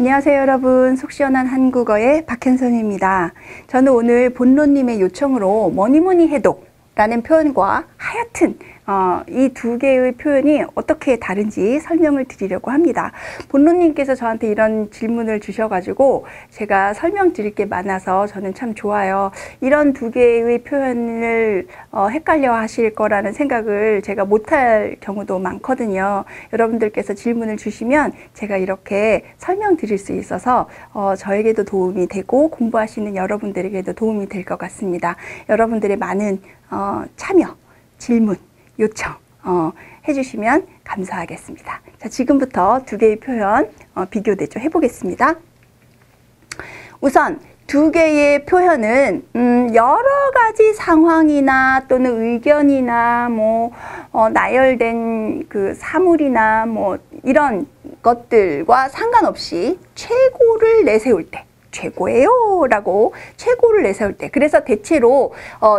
안녕하세요 여러분, 속 시원한 한국어의 박현선입니다. 저는 오늘 본론님의 요청으로 뭐니뭐니 해도 라는 표현과 하여튼 이 두 개의 표현이 어떻게 다른지 설명을 드리려고 합니다. 본론님께서 저한테 이런 질문을 주셔가지고 제가 설명드릴 게 많아서 저는 참 좋아요. 이런 두 개의 표현을 헷갈려 하실 거라는 생각을 제가 못할 경우도 많거든요. 여러분들께서 질문을 주시면 제가 이렇게 설명드릴 수 있어서 저에게도 도움이 되고 공부하시는 여러분들에게도 도움이 될 것 같습니다. 여러분들의 많은 참여, 질문, 요청 해주시면 감사하겠습니다. 자, 지금부터 두 개의 표현 비교 대조 해보겠습니다. 우선 두 개의 표현은 여러 가지 상황이나 또는 의견이나 나열된 그 사물이나 이런 것들과 상관없이 최고를 내세울 때, 최고예요 라고 최고를 내세울 때, 그래서 대체로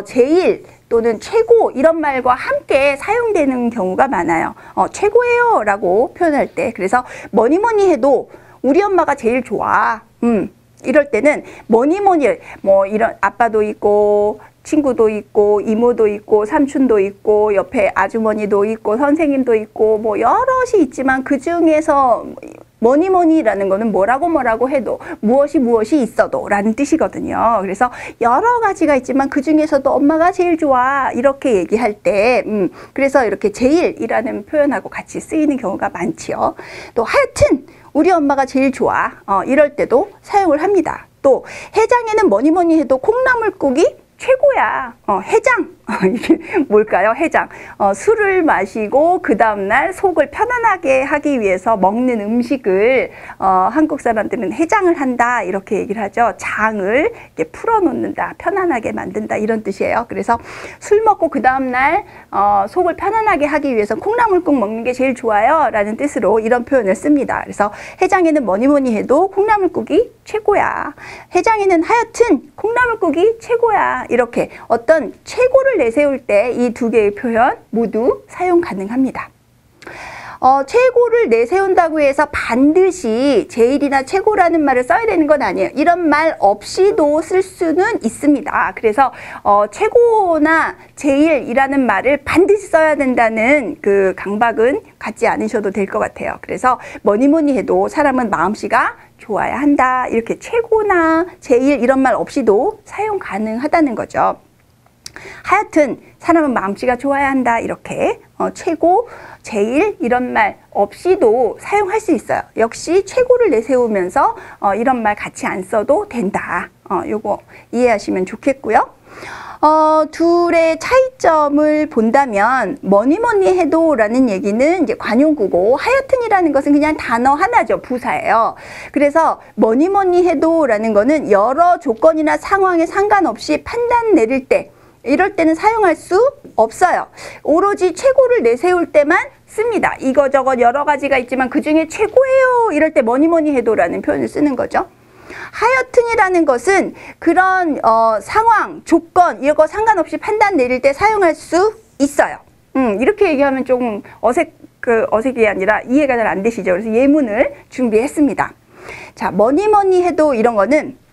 제일 또는 최고 이런 말과 함께 사용되는 경우가 많아요. 최고예요 라고 표현할 때, 그래서 뭐니뭐니 해도 우리 엄마가 제일 좋아. 이럴 때는 뭐니뭐니 이런 아빠도 있고 친구도 있고 이모도 있고 삼촌도 있고 옆에 아주머니도 있고 선생님도 있고 여럿이 있지만 그 중에서 뭐니뭐니라는 거는 뭐라고 해도 무엇이 있어도 라는 뜻이거든요. 그래서 여러 가지가 있지만 그 중에서도 엄마가 제일 좋아 이렇게 얘기할 때 그래서 이렇게 제일이라는 표현하고 같이 쓰이는 경우가 많지요. 또 하여튼 우리 엄마가 제일 좋아 이럴 때도 사용을 합니다. 또 해장에는 뭐니뭐니 해도 콩나물국이 최고야. 해장. 이게 뭘까요? 해장. 술을 마시고 그 다음날 속을 편안하게 하기 위해서 먹는 음식을 한국 사람들은 해장을 한다 이렇게 얘기를 하죠. 장을 이렇게 풀어놓는다, 편안하게 만든다 이런 뜻이에요. 그래서 술 먹고 그 다음날 속을 편안하게 하기 위해서 콩나물국 먹는 게 제일 좋아요 라는 뜻으로 이런 표현을 씁니다. 그래서 해장에는 뭐니뭐니 해도 콩나물국이 최고야. 해장에는 하여튼 콩나물국이 최고야. 이렇게 어떤 최고를 내세울 때 이 두 개의 표현 모두 사용 가능합니다. 최고를 내세운다고 해서 반드시 제일이나 최고라는 말을 써야 되는 건 아니에요. 이런 말 없이도 쓸 수는 있습니다. 그래서 최고나 제일이라는 말을 반드시 써야 된다는 그 강박은 갖지 않으셔도 될 것 같아요. 그래서 뭐니뭐니 해도 사람은 마음씨가 좋아야 한다. 이렇게 최고나 제일 이런 말 없이도 사용 가능하다는 거죠. 하여튼 사람은 마음씨가 좋아야 한다. 이렇게 최고, 제일 이런 말 없이도 사용할 수 있어요. 역시 최고를 내세우면서 이런 말 같이 안 써도 된다. 요거 이해하시면 좋겠고요. 둘의 차이점을 본다면 뭐니뭐니 해도 라는 얘기는 이제 관용구고 하여튼이라는 것은 그냥 단어 하나죠. 부사예요. 그래서 뭐니뭐니 해도 라는 거는 여러 조건이나 상황에 상관없이 판단 내릴 때 이럴 때는 사용할 수 없어요. 오로지 최고를 내세울 때만 씁니다. 이거저거 여러 가지가 있지만 그 중에 최고예요. 이럴 때 뭐니뭐니 해도 라는 표현을 쓰는 거죠. 하여튼이라는 것은 그런 상황, 조건 이거 상관없이 판단 내릴 때 사용할 수 있어요. 이렇게 얘기하면 조금 어색이 아니라 이해가 잘 안 되시죠. 그래서 예문을 준비했습니다. 자, 뭐니뭐니 해도 이런 거는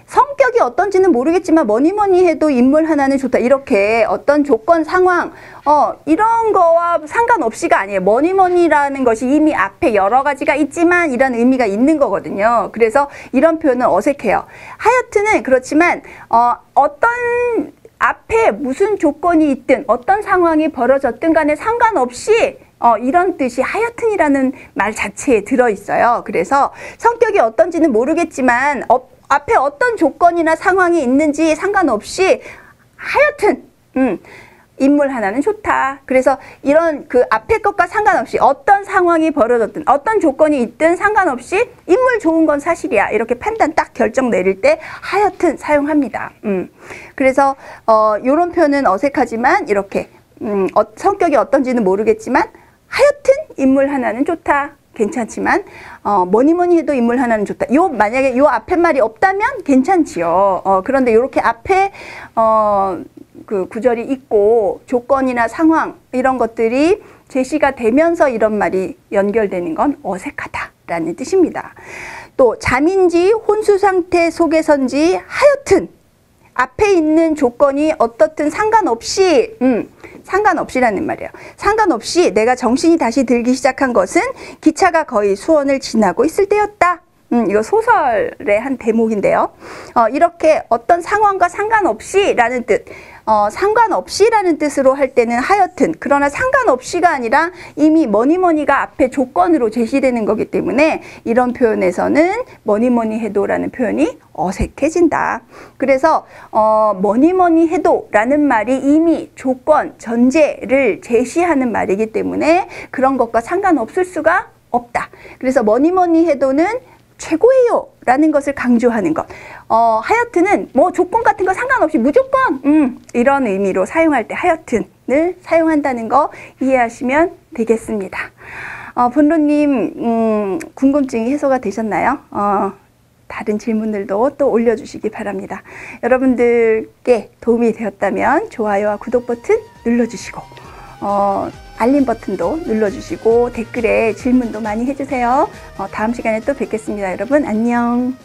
성격이 어떤지는 모르겠지만 뭐니뭐니 해도 인물 하나는 좋다. 이렇게 어떤 조건, 상황 이런 거와 상관없이가 아니에요. 뭐니뭐니라는 것이 이미 앞에 여러 가지가 있지만 이런 의미가 있는 거거든요. 그래서 이런 표현은 어색해요. 하여튼은 그렇지만 어떤 앞에 무슨 조건이 있든 어떤 상황이 벌어졌든 간에 상관없이 이런 뜻이 하여튼이라는 말 자체에 들어있어요. 그래서 성격이 어떤지는 모르겠지만 앞에 어떤 조건이나 상황이 있는지 상관없이 하여튼 인물 하나는 좋다. 그래서 이런 그 앞에 것과 상관없이 어떤 상황이 벌어졌든 어떤 조건이 있든 상관없이 인물 좋은 건 사실이야. 이렇게 판단 딱 결정 내릴 때 하여튼 사용합니다. 그래서 이런 표현은 어색하지만 이렇게 성격이 어떤지는 모르겠지만 하여튼 인물 하나는 좋다. 괜찮지만 뭐니뭐니 해도 인물 하나는 좋다. 만약에 요 앞에 말이 없다면 괜찮지요. 그런데 이렇게 앞에 그 구절이 있고 조건이나 상황 이런 것들이 제시가 되면서 이런 말이 연결되는 건 어색하다 라는 뜻입니다. 또 잠인지 혼수 상태 속에선지 하여튼 앞에 있는 조건이 어떻든 상관없이라는 말이에요. 상관없이 내가 정신이 다시 들기 시작한 것은 기차가 거의 수원을 지나고 있을 때였다. 이거 소설의 한 대목인데요. 이렇게 어떤 상황과 상관없이라는 뜻, 상관없이라는 뜻으로 할 때는 하여튼, 그러나 상관없이가 아니라 이미 뭐니뭐니가 앞에 조건으로 제시되는 거기 때문에 이런 표현에서는 뭐니뭐니 해도라는 표현이 어색해진다. 그래서 뭐니뭐니 해도라는 말이 이미 조건, 전제를 제시하는 말이기 때문에 그런 것과 상관없을 수가 없다. 그래서 뭐니뭐니 해도는 최고예요 라는 것을 강조하는 것. 하여튼은 뭐 조건 같은 거 상관없이 무조건 이런 의미로 사용할 때 하여튼을 사용한다는 거 이해하시면 되겠습니다. 본로님 궁금증이 해소가 되셨나요? 다른 질문들도 또 올려주시기 바랍니다. 여러분들께 도움이 되었다면 좋아요와 구독 버튼 눌러주시고 알림 버튼도 눌러주시고 댓글에 질문도 많이 해주세요. 다음 시간에 또 뵙겠습니다. 여러분 안녕.